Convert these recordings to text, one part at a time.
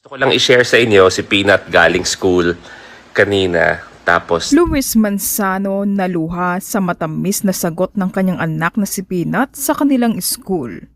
Gusto ko lang i-share sa inyo si Peanut galing school kanina. Tapos Luis Manzano naluha sa matamis na sagot ng kanyang anak na si Peanut sa kanilang school.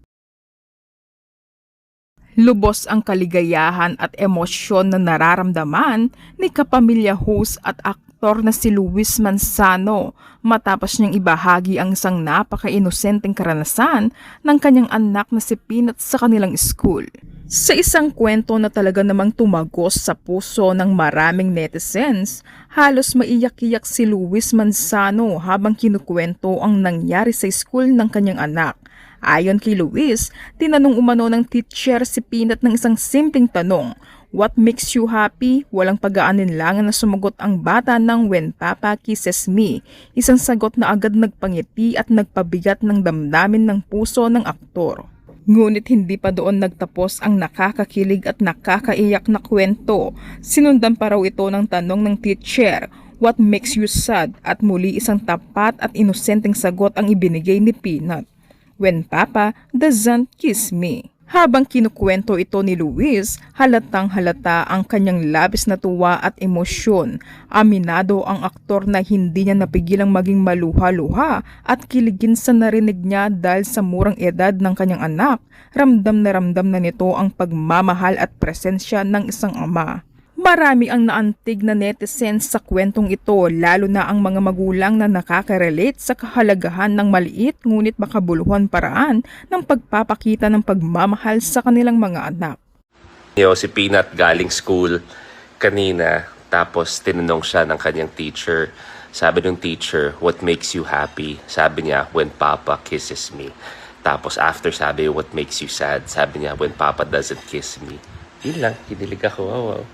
Lubos ang kaligayahan at emosyon na nararamdaman ni kapamilya host at aktor na si Luis Manzano matapos niyang ibahagi ang isang napaka-inosenteng karanasan ng kanyang anak na si Peanut sa kanilang school. Sa isang kwento na talaga namang tumagos sa puso ng maraming netizens, halos maiyak-iyak si Luis Manzano habang kinukwento ang nangyari sa school ng kanyang anak. Ayon kay Luis, tinanong umano ng teacher si Peanut ng isang simpleng tanong, "What makes you happy?" Walang pag-aalinlangan na sumagot ang bata ng "When Papa kisses me." Isang sagot na agad nagpangiti at nagpabigat ng damdamin ng puso ng aktor. Ngunit hindi pa doon nagtapos ang nakakakilig at nakakaiyak na kwento. Sinundan pa raw ito ng tanong ng teacher, "What makes you sad?" At muli isang tapat at inosenteng sagot ang ibinigay ni Peanut, "When Papa doesn't kiss me." Habang kinukwento ito ni Luis, halatang halata ang kanyang labis na tuwa at emosyon. Aminado ang aktor na hindi niya napigilang maging maluha-luha at kiligin sa narinig niya dahil sa murang edad ng kanyang anak. Ramdam na nito ang pagmamahal at presensya ng isang ama. Marami ang naantig na netizens sa kwentong ito, lalo na ang mga magulang na nakaka-relate sa kahalagahan ng maliit ngunit makabuluhan paraan ng pagpapakita ng pagmamahal sa kanilang mga anak. si Peanut galing school kanina. Tapos tinanong siya ng kanyang teacher. Sabi ng teacher, "What makes you happy?" Sabi niya, "When Papa kisses me." Tapos after sabi, "What makes you sad?" Sabi niya, "When Papa doesn't kiss me." Yun lang, kinilig ako. Wow.